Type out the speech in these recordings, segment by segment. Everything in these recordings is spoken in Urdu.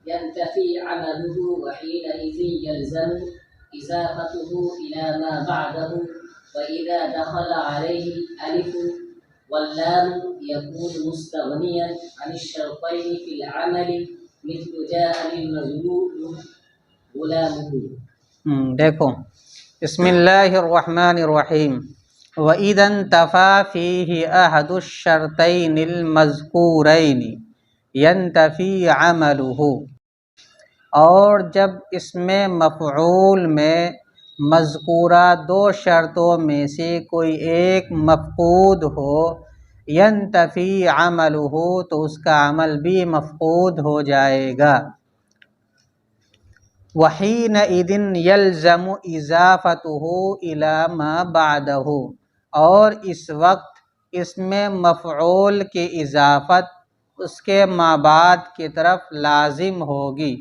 ينتفي عمله وحينئذ يلزم إضافته إلى ما بعده وإذا دخل عليه الألف واللام يكون مستغنيا عن الشرطين في العمل مثل جاء للمظلوم غلامه. دیکھو، بسم اللہ الرحمن الرحیم. وَإِذَا انْتَفَى فِيهِ أَحَدُ الشَّرْطَيْنِ الْمَذْكُورَيْنِ يَنْتَفِي عَمَلُهُ. اور جب اس میں مفعول میں مذکورہ دو شرطوں میں سے کوئی ایک مفقود ہو، يَنْتَفِي عَمَلُهُ، تو اس کا عمل بھی مفقود ہو جائے گا. وَحِينَئِذٍ يَلْزَمُ إِضَافَتُهُ إِلَى مَا بَعْدَهُ، اور اس وقت اس میں مفعول کی اضافت اس کے مابعد کی طرف لازم ہوگی،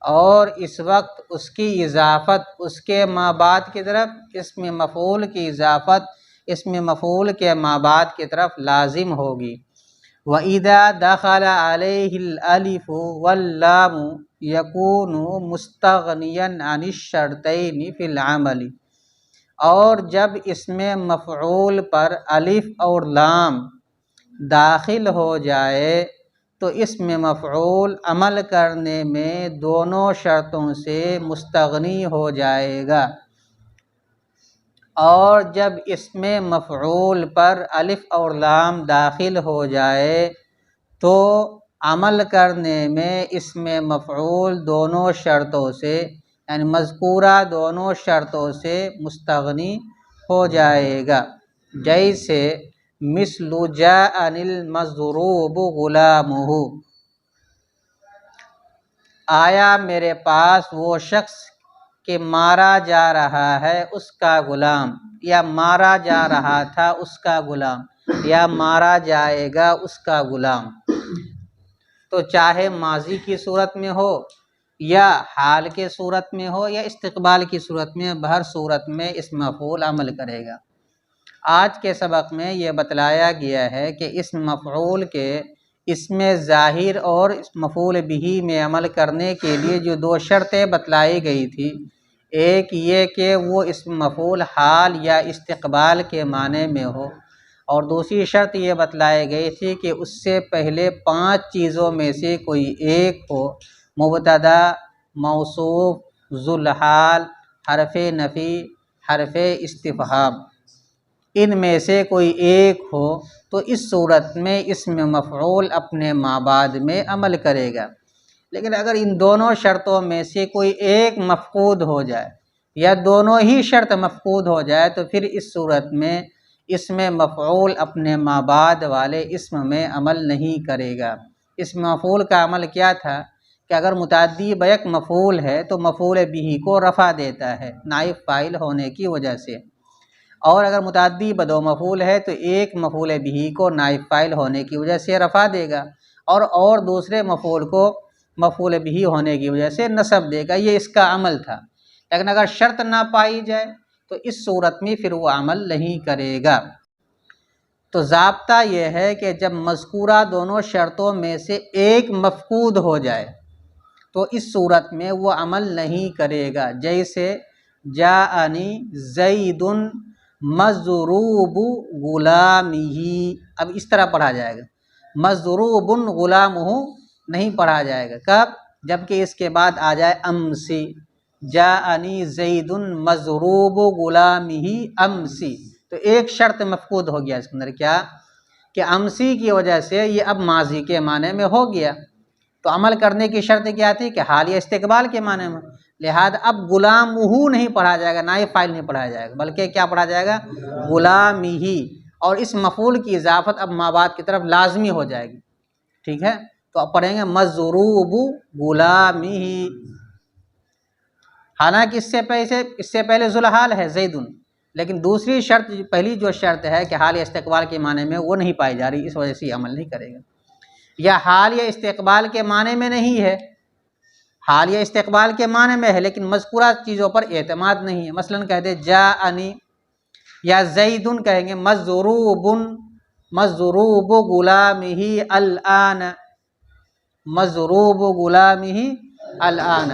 اور اس وقت اس کی اضافت اس کے مابعد کی طرف، اس میں مفعول کی اضافت اس میں مفعول کے مابعد کی طرف لازم ہوگی. وَإِذَا دَخَلَ عَلَيْهِ الْأَلِفُ وَاللَّامُ يَكُونُ مُسْتَغْنِيًا عَنِ الشَّرْطَيْنِ فِي الْعَمَلِ، اور جب اس میں مفعول پر الف اور لام داخل ہو جائے تو اس میں مفعول عمل کرنے میں دونوں شرطوں سے مستغنی ہو جائے گا. اور جب اس میں مفعول پر الف اور لام داخل ہو جائے تو عمل کرنے میں اس میں مفعول دونوں شرطوں سے، یعنی مذکورہ دونوں شرطوں سے مستغنی ہو جائے گا. جیسے مثل جاءنی المضروب غلامہ، آیا میرے پاس وہ شخص کہ مارا جا رہا ہے اس کا غلام، یا مارا جا رہا تھا اس کا غلام، یا مارا جائے گا اس کا غلام. تو چاہے ماضی کی صورت میں ہو یا حال کے صورت میں ہو یا استقبال کی صورت میں، ہر صورت میں اس مفعول عمل کرے گا. آج کے سبق میں یہ بتلایا گیا ہے کہ اس مفعول کے اس میں ظاہر اور اس مفعول بہ میں عمل کرنے کے لیے جو دو شرطیں بتلائی گئی تھی، ایک یہ کہ وہ اس مفعول حال یا استقبال کے معنی میں ہو، اور دوسری شرط یہ بتلائی گئی تھی کہ اس سے پہلے 5 چیزوں میں سے کوئی ایک ہو: مبتدا، موصوف، ذوالحال، حرف نفی، حرف استفہام. ان میں سے کوئی ایک ہو تو اس صورت میں اس میں مفعول اپنے مابعد میں عمل کرے گا. لیکن اگر ان دونوں شرطوں میں سے کوئی ایک مفقود ہو جائے یا دونوں ہی شرط مفقود ہو جائے تو پھر اس صورت میں اس میں مفعول اپنے مابعد والے اسم میں عمل نہیں کرے گا. اس مفعول کا عمل کیا تھا کہ اگر متعدی بیک مفعول ہے تو مفعول بہ کو رفع دیتا ہے نائب فاعل ہونے کی وجہ سے، اور اگر متعدی بدو مفعول ہے تو ایک مفعول بہ کو نائب فاعل ہونے کی وجہ سے رفع دے گا، اور دوسرے مفعول کو مفعول بہ ہونے کی وجہ سے نصب دے گا. یہ اس کا عمل تھا. لیکن اگر شرط نہ پائی جائے تو اس صورت میں پھر وہ عمل نہیں کرے گا. تو ضابطہ یہ ہے کہ جب مذکورہ دونوں شرطوں میں سے ایک مفقود ہو جائے تو اس صورت میں وہ عمل نہیں کرے گا. جیسے جاءنی زید مضروب غلامہ، اب اس طرح پڑھا جائے گا، مضروب غلامہ نہیں پڑھا جائے گا. کب؟ جبکہ اس کے بعد آ جائے امسی، جاءنی زید مضروب غلامہ امسی. تو ایک شرط مفقود ہو گیا اس کے اندر، کیا کہ امسی کی وجہ سے یہ اب ماضی کے معنی میں ہو گیا. تو عمل کرنے کی شرط کیا تھی کہ حال یا استقبال کے معنی میں، لہذا اب غلامہ نہیں پڑھا جائے گا، نائب فاعل نہیں پڑھا جائے گا، بلکہ کیا پڑھا جائے گا؟ غلامہ. اور اس مفعول کی اضافت اب مابعد کی طرف لازمی ہو جائے گی. ٹھیک ہے، تو اب پڑھیں گے مضروب غلامہ. حالانکہ اس سے پہلے ذوالحال ہے زید، لیکن دوسری شرط، پہلی جو شرط ہے کہ حال یا استقبال کے معنی میں، وہ نہیں پائی جا رہی، اس وجہ سے یہ عمل نہیں کرے گا. یا حال یا استقبال کے معنی میں نہیں ہے، حال یا استقبال کے معنی میں ہے لیکن مذکورہ چیزوں پر اعتماد نہیں ہے. مثلا کہہ دے جاءنی، یا زیدن کہیں گے مضروب غلامہ الآن، مضروب غلامہ الآن،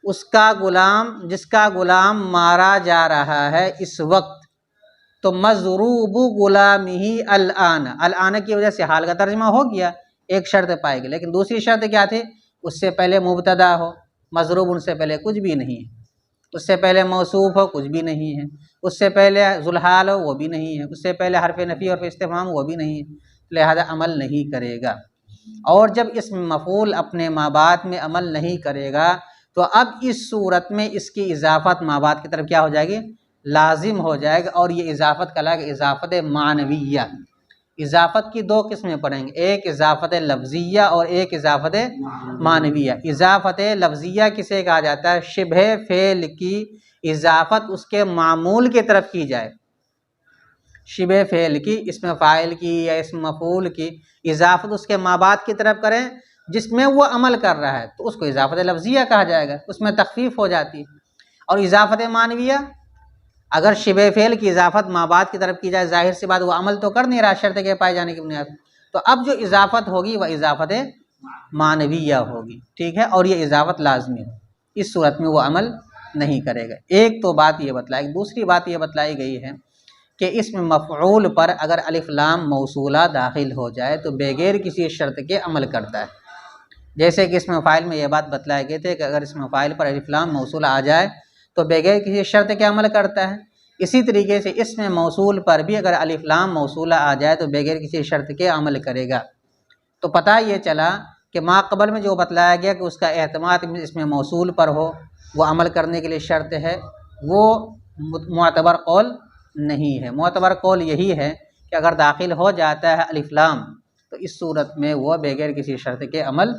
اس کا غلام، جس کا غلام مارا جا رہا ہے اس وقت، تو مضروب غلامہ الآن، الآن کی وجہ سے حال کا ترجمہ ہو گیا، ایک شرط پائے گی، لیکن دوسری شرط کیا تھی؟ اس سے پہلے مبتدا ہو، مضروب ان سے پہلے کچھ بھی نہیں ہے، اس سے پہلے موصوف ہو، کچھ بھی نہیں ہے، اس سے پہلے ذوالحال ہو، وہ بھی نہیں ہے، اس سے پہلے حرف نفی اور استفہام، وہ بھی نہیں ہے، لہذا عمل نہیں کرے گا۔ اور جب اسم مفعول اپنے ما بعد میں عمل نہیں کرے گا تو اب اس صورت میں اس کی اضافت ما بعد کی طرف کیا ہو جائے گی؟ لازم ہو جائے گا، اور یہ اضافت کہلائے گا اضافت معنویہ۔ اضافت کی دو قسمیں پڑھیں گے، ایک اضافت لفظیہ اور ایک اضافت معنویہ۔ اضافت لفظیہ کسے کہا جاتا ہے؟ شبہ فعل کی اضافت اس کے معمول کی طرف کی جائے، شبہ فعل کی، اسم فاعل کی یا اسم مفعول کی اضافت اس کے ما بعد کی طرف کریں جس میں وہ عمل کر رہا ہے، تو اس کو اضافت لفظیہ کہا جائے گا، اس میں تخفیف ہو جاتی ہے۔ اور اضافت معنویہ، اگر شبہ فعل کی اضافت ما بعد کی طرف کی جائے، ظاہر سی بات وہ عمل تو کر نہیں رہا شرط کے پائے جانے کی بنیاد، تو اب جو اضافت ہوگی وہ اضافت معنویہ ہوگی، ٹھیک ہے، اور یہ اضافت لازمی ہے، اس صورت میں وہ عمل نہیں کرے گا۔ ایک تو بات یہ بتلائی، دوسری بات یہ بتلائی گئی ہے کہ اسم مفعول پر اگر الف لام موصولہ داخل ہو جائے تو بغیر کسی شرط کے عمل کرتا ہے، جیسے کہ اسم فاعل میں یہ بات بتلائے گئے تھے کہ اگر اسم فاعل پر الف لام موصولہ آ جائے تو بغیر کسی شرط کے عمل کرتا ہے، اسی طریقے سے اسم موصول پر بھی اگر الف لام موصولہ آ جائے تو بغیر کسی شرط کے عمل کرے گا۔ تو پتہ یہ چلا کہ ما قبل میں جو بتلایا گیا کہ اس کا اعتماد اسم موصول پر ہو، وہ عمل کرنے کے لیے شرط ہے، وہ معتبر قول نہیں ہے۔ معتبر قول یہی ہے کہ اگر داخل ہو جاتا ہے الف لام تو اس صورت میں وہ بغیر کسی شرط کے عمل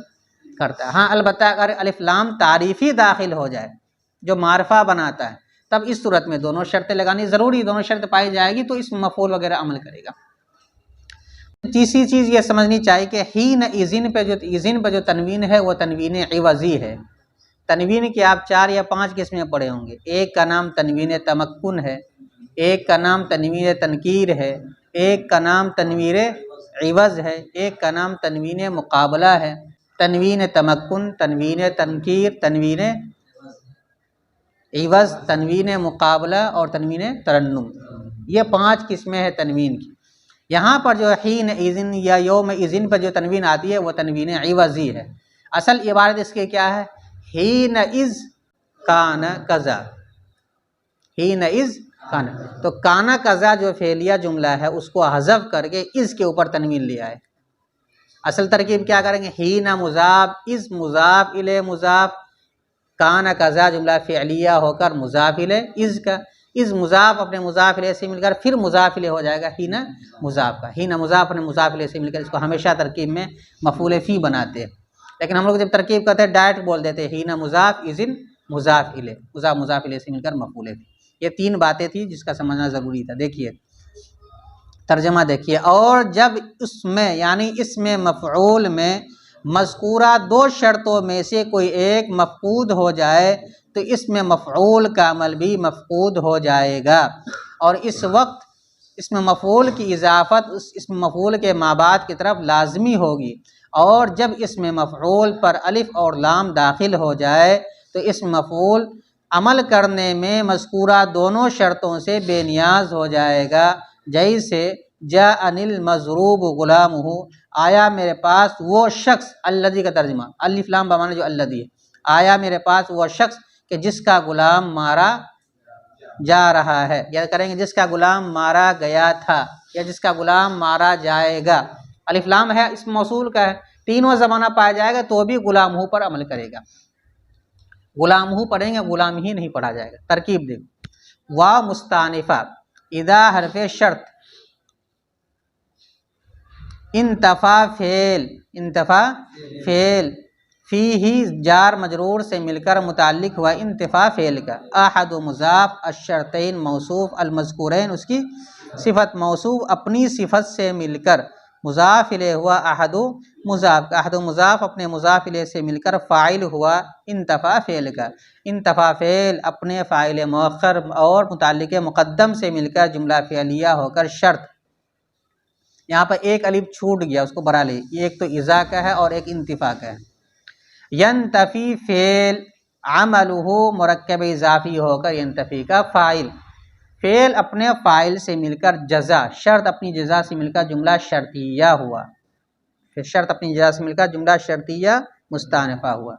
کرتا ہے۔ ہاں البتہ اگر الف لام تعریفی داخل ہو جائے جو معرفہ بناتا ہے، تب اس صورت میں دونوں شرطیں لگانی ضروری، دونوں شرط پائی جائے گی تو اس مفعول وغیرہ عمل کرے گا۔ تیسری چیز یہ سمجھنی چاہیے کہ حین اذن پہ جو تنوین ہے وہ تنوین عوضی ہے۔ تنوین کی آپ 4 یا 5 قسمیں پڑھے ہوں گے، ایک کا نام تنوین تمکن ہے، ایک کا نام تنوین تنکیر ہے، ایک کا نام تنوین عوض ہے، ایک کا نام تنوین مقابلہ ہے۔ تنوین تمکن، تنوین تنکیر، تنوین عوض، تنوین مقابلہ اور تنوین ترنم، یہ 5 قسمیں ہیں تنوین کی۔ یہاں پر جو حین اذن یا یوم اذن پر جو تنوین آتی ہے وہ تنوین عوضی ہے۔ اصل عبارت اس کے کیا ہے؟ حین اذ کان کذا، حین اذ کان، تو کانا کذا جو فعلیہ جملہ ہے اس کو حذف کر کے اذ کے اوپر تنوین لے آئے۔ اصل ترکیب کیا کریں گے؟ حین مضاف، اذ مضاف الیہ مضاف، کانا کذا جملہ فعلیہ ہو کر مضاف الیہ اذ کا، اذ مضاف اپنے مضاف الیہ سے مل کر پھر مضاف الیہ ہو جائے گا حین مضاف کا، حین مضاف اپنے مضاف الیہ سے مل کر، اس کو ہمیشہ ترکیب میں مفعول فی بناتے ہیں، لیکن ہم لوگ جب ترکیب کرتے ہیں ڈائریکٹ بول دیتے ہیں حین مضاف اذن مضاف الیہ، مضاف الیہ سے مل کر مفعول فی۔ یہ 3 باتیں تھیں جس کا سمجھنا ضروری تھا۔ دیکھیے ترجمہ دیکھیے، اور جب اس میں یعنی اس میں مفعول میں مذکورہ 2 شرطوں میں سے کوئی ایک مفقود ہو جائے تو اس میں مفعول کا عمل بھی مفقود ہو جائے گا، اور اس وقت اس میں مفعول کی اضافت اس میں مفعول کے ما بعد کی طرف لازمی ہوگی، اور جب اس میں مفعول پر الف اور لام داخل ہو جائے تو اس مفعول عمل کرنے میں مذکورہ دونوں شرطوں سے بے نیاز ہو جائے گا، جیسے جاءنی المضروب غلامہ، آیا میرے پاس وہ شخص، الذی کا ترجمہ الف لام بمعنی جو الذی ہے، آیا میرے پاس وہ شخص کہ جس کا غلام مارا جا رہا ہے، یا کریں گے جس کا غلام مارا گیا تھا، یا جس کا غلام مارا جائے گا۔ الف لام ہے اس موصول کا ہے، تینوں زمانہ پایا جائے گا تو بھی غلام ہو پر عمل کرے گا، غلام ہو پڑھیں گے، غلام ہی نہیں پڑھا جائے گا۔ ترکیب دیکھو، وا مستانفہ اذا حرف شرط، انتفا فعل، انتفا فعل، فی ہی جار مجرور سے مل کر متعلق ہوا انتفا فعل کا، احد مضاف، الشرطین موصوف، المذکورین اس کی صفت، موصوف اپنی صفت سے مل کر، مضاف الیہ ہوا احد مضاف، احد مضاف اپنے مضاف الیہ سے مل کر فاعل ہوا انتفا فعل کا، انتفا فعل اپنے فاعل مؤخر اور متعلق مقدم سے مل کر جملہ فعلیہ ہو کر شرط۔ یہاں پر ایک الف چھوٹ گیا، اس کو بھرا لے، ایک تو اذا کا ہے اور ایک انتفا کا ہے۔ ینتفی فعل عملہ مرکب اضافی ہو کر ینتفی کا فاعل، فعل اپنے فاعل سے مل کر جزا، شرط اپنی جزا سے مل کر جملہ شرطیہ ہوا، پھر شرط اپنی جزا سے مل کر جملہ شرطیہ مستانفہ ہوا۔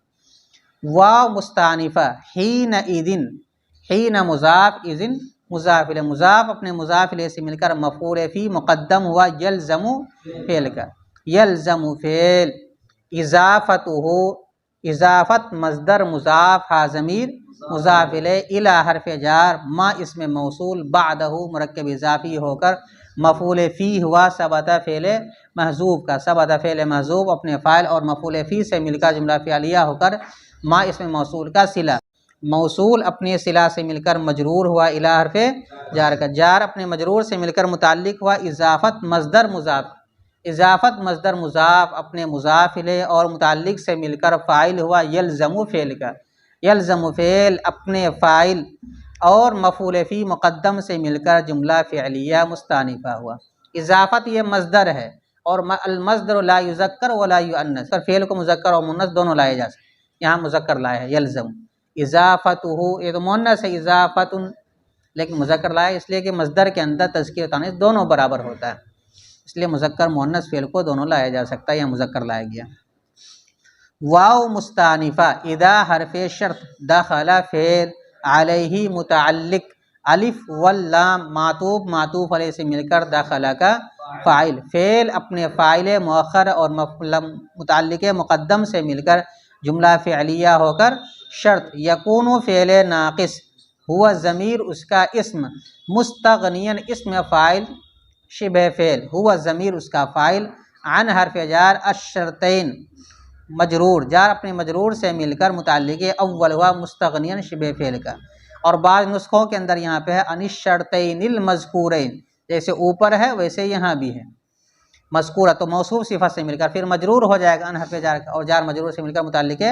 واو مستانفہ حین اذن، حین مضاف اذن مضاف الیہ، مضاف اپنے مضاف الیہ سے مل کر مفعول فی مقدم ہوا یلزم فعل کا، یلزم فعل، اضافتہ اضافت مصدر مضاف ہا ضمیر مضاف الیہ الی حرف جار ما اسم موصول بعدہ مرکب اضافی ہو کر مفعول فی ہوا ثبت فعل محذوف کا، ثبت فعل محذوف اپنے فاعل اور مفعول فی سے مل کر جملہ فعلیہ ہو کر ما اسم موصول کا صلہ، موصول اپنے صلہ سے مل کر مجرور ہوا الی حرف جار کا، جار اپنے مجرور سے مل کر متعلق ہوا اضافت مصدر مضاف، اضافت مصدر مضاف اپنے مضاف الیہ اور متعلق سے مل کر فاعل ہوا یلزم فعل کا، یلزم فعل اپنے فاعل اور مفعول فی مقدم سے مل کر جملہ فعلیہ مستانفہ ہوا۔ اضافت یہ مصدر ہے اور المصدر لا یذکر ولا یؤنث، پر فعل کو مذکر اور مؤنث دونوں لائے جا سکتے، یہاں مذکر لایا ہے یلزم، اضافتہ یہ تو مؤنث ہے اضافت، لیکن مذکر لایا اس لیے کہ مصدر کے اندر تذکیر و تانیث دونوں برابر ہوتا ہے، اس لیے مذکر مؤنث فعل کو دونوں لایا جا سکتا ہے، یہاں مذکر لایا گیا۔ واو مستانفہ اذا حرف شرط دخل فعل علیہ متعلق الف واللام معطوف، معطوف علیہ سے مل کر دخل کا فاعل، فعل اپنے فاعل مؤخر اور متعلق مقدم سے مل کر جملہ فعلیہ ہو کر شرط، یکون فعل ناقص ہوا ضمیر اس کا اسم، مستغنین اسم فاعل شبہ فعل ہوا ضمیر اس کا فاعل، عن حرف جار الشرطین مجرور، جار اپنے مجرور سے مل کر متعلق اول ہوا مستغنین شبہ فعل کا، اور بعض نسخوں کے اندر یہاں پہ ہے عن الشرطین المذکورین، جیسے اوپر ہے ویسے یہاں بھی ہے، مذکورہ تو موصوف صفت سے مل کر پھر مجرور ہو جائے گا عن حرف جار کا، اور جار مجرور سے مل کر متعلق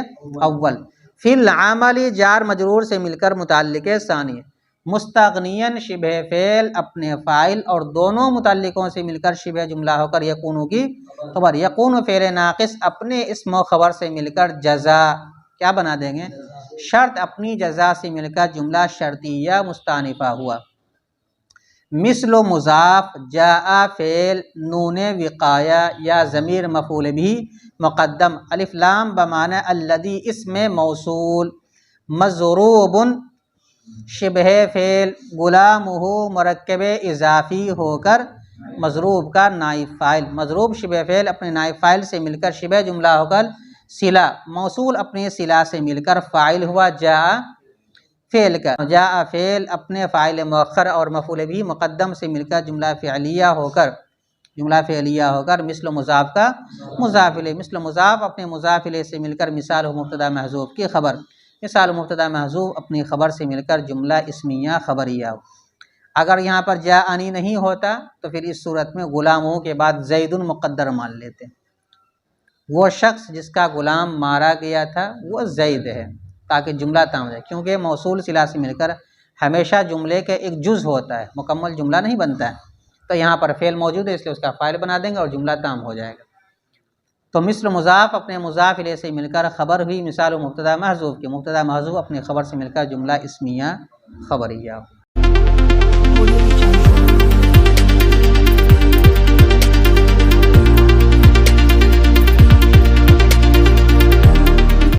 اول، فی العمل جار مجرور سے مل کر متعلق ثانی، مستغنین شبہ فعل اپنے فاعل اور دونوں متعلقوں سے مل کر شبہ جملہ ہو کر یکون کی خبر، یکون فعل ناقص اپنے اسم و خبر سے مل کر جزا کیا بنا دیں گے شرط، اپنی جزا سے مل کر جملہ شرطیہ مستانفہ ہوا۔ مثل مضاف جاء فعل نون وقایہ یا ضمیر مفعول بھی مقدم الف لام بمعنی الذی اسم موصول، مضروب شبہ فعل غلامہ مرکب اضافی ہو کر مضروب کا نائب فاعل، مضروب شبہ فعل اپنے نائب فاعل سے مل کر شبہ جملہ ہو کر صلہ، موصول اپنے صلہ سے مل کر فاعل ہوا جاء فعل کا، جاء فعل اپنے فاعل مؤخر اور مفعول بھی مقدم سے مل کر جملہ فعلیہ ہو کر مثل مضاف کا مضاف الیہ، مثل مضاف اپنے مضاف الیہ سے مل کر مثال ہو مبتدا محذوف کی خبر، مثال مبتدا محذوف اپنی خبر سے مل کر جملہ اسمیہ خبریہ ہو۔ اگر یہاں پر جاءنی نہیں ہوتا تو پھر اس صورت میں غلاموں کے بعد زید مقدر مان لیتے، وہ شخص جس کا غلام مارا گیا تھا وہ زید ہے، تاکہ جملہ تام جائے، کیونکہ موصول صلہ سے مل کر ہمیشہ جملے کے ایک جز ہوتا ہے، مکمل جملہ نہیں بنتا ہے، تو یہاں پر فعل موجود ہے اس لیے اس کا فاعل بنا دیں گے اور جملہ تام ہو جائے گا۔ تو مثل مضاف اپنے مضاف الیہ سے مل کر خبر ہوئی مثال مبتدا محذوف کی، مبتدا محذوف اپنے خبر سے مل کر جملہ اسمیہ خبریہ۔